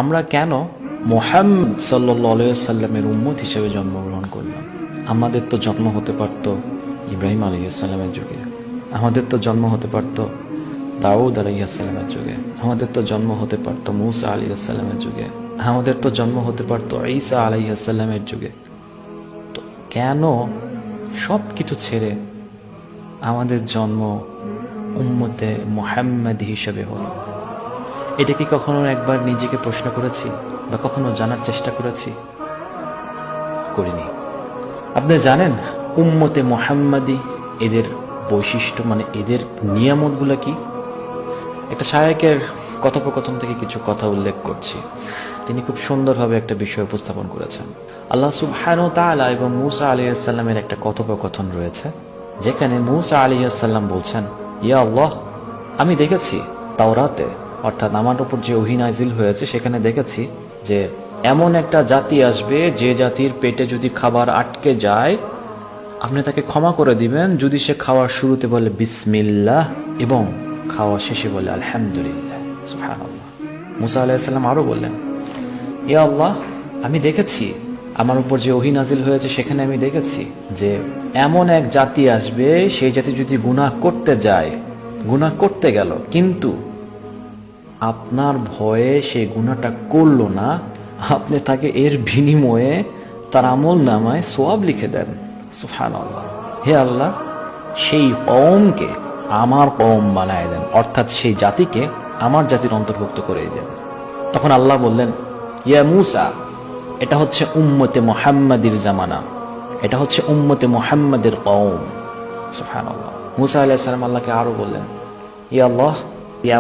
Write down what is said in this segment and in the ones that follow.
আমরা কেন মুহাম্মদ সাল্লাল্লাহু আলাইহি ওয়াসাল্লামের উম্মত হিসেবে জন্মগ্রহণ করলাম? আমাদের তো জন্ম হতে পারত ইব্রাহিম আলাইহিস সালামের যুগে, আমাদের তো জন্ম হতে পারত দাউদ আলাইহিস সালামের যুগে, আমাদের তো জন্ম হতে পারত মূসা আলাইহিস সালামের যুগে, আমাদের তো জন্ম হতে পারত ঈসা আলাইহিস সালামের যুগে। তো কেন সব কিছু ছেড়ে আমাদের জন্ম উম্মতে মুহাম্মদ হিসেবে হলো? এটা কি কখনো একবার নিজেকে প্রশ্ন করেছি বা কখনো জানার চেষ্টা করেছি? করিনি। আপনি জানেন উম্মতে মুহাম্মাদি এদের বৈশিষ্ট্য, মানে এদের নিয়ামতগুলো কি? একটা শায়েখের কথোপকথন থেকে কিছু কথা উল্লেখ করছি। তিনি খুব সুন্দরভাবে একটা বিষয় উপস্থাপন করেছেন। আল্লাহ সুবহানাহু ওয়া তাআলা এবং মূসা আলাইহিস সালামের একটা কথোপকথন রয়েছে, যেখানে মূসা আলাইহিস সালাম বলছেন, ইয়া আল্লাহ, আমি দেখেছি তাওরাতে, অর্থাৎ আমার উপর যে ওহী নাযিল হয়েছে সেখানে দেখেছি যে এমন একটা জাতি আসবে যে জাতির পেটে যদি খাবার আটকে যায় আপনি তাকে ক্ষমা করে দিবেন যদি সে খাওয়ার শুরুতে বলে বিসমিল্লাহ এবং খাওয়া শেষে বলে আলহামদুলিল্লাহ। সুবহানাল্লাহ। মূসা আলাইহিস সালাম আরো বললেন, ইয়া আল্লাহ, আমি দেখেছি আমার উপর যে ওহী নাযিল হয়েছে সেখানে আমি দেখেছি যে এমন এক জাতি আসবে, সেই জাতি যদি গুনাহ করতে যায়, গুনাহ করতে গেল কিন্তু আপনার ভয়ে সে গুনাহটা করলো না, আপনি তাকে এর বিনিময়ে তার আমল নামায় সওয়াব লিখে দেন। সুবহানাল্লাহ। হে আল্লাহ, সেই কওমকে আমার কওম বানায় দেন, অর্থাৎ সেই জাতিকে আমার জাতির অন্তর্ভুক্ত করে দেন। তখন আল্লাহ বললেন, ইয়া মূসা, এটা হচ্ছে উম্মতে মুহাম্মাদির জামানা, এটা হচ্ছে উম্মতে মুহাম্মাদের কওম। সুবহানাল্লাহ। মূসা আলাইহিস সালাম আল্লাহকে আরো বললেন, ইয়া আল্লাহ,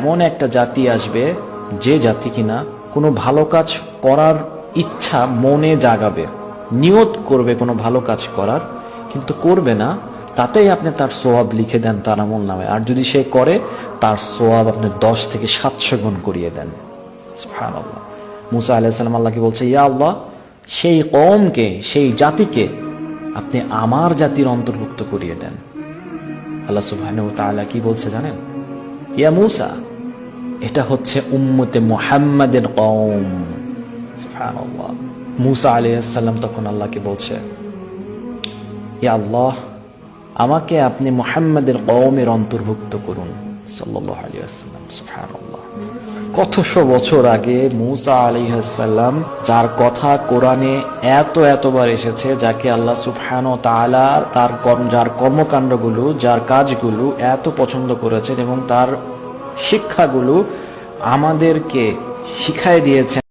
এমন একটা জাতি আসবে যে জাতি কিনা কোনো ভালো কাজ করার ইচ্ছা মনে জাগাবে, নিয়ত করবে কোনো ভালো কাজ করার, কিন্তু করবে না, তাতেই আপনি তার সওয়াব লিখে দেন তার আমল নামে, আর যদি সে করে তার সওয়াব আপনি 10 থেকে 700 গুণ করিয়ে দেন। সুবহানাল্লাহ। মূসা আলাইহিস সালাম আল্লাহকে বলছে, ইয়া আল্লাহ, সেই কওমকে, সেই জাতিকে আপনি আমার জাতির অন্তর্ভুক্ত করিয়ে দেন। আল্লাহ সুবহানাহু ওয়া তাআলা কি বলছে জানেন? ইয়া মূসা, এটা হচ্ছে উম্মতে মুহাম্মাদের কওম। সুবহানাল্লাহ। মূসা আলাইহিস সালাম তখন আল্লাহকে বলছে, ইয়া আল্লাহ, আমাকে আপনি মুহাম্মাদের কওমের অন্তর্ভুক্ত করুন। সাল্লাল্লাহু আলাইহি ওয়াসাল্লাম। সুবহানাল্লাহ। কত শো বছর আগে মূসা আলাইহিস সালাম, যার কথা কোরআনে এতবার এসেছে, যাকে আল্লাহ সুবহানাহু ওয়া তাআলা যার কর্মকাণ্ডগুলো, যার কাজগুলো এত পছন্দ করেছেন এবং তার শিক্ষাগুলো আমাদেরকে শিখায় দিয়েছেন।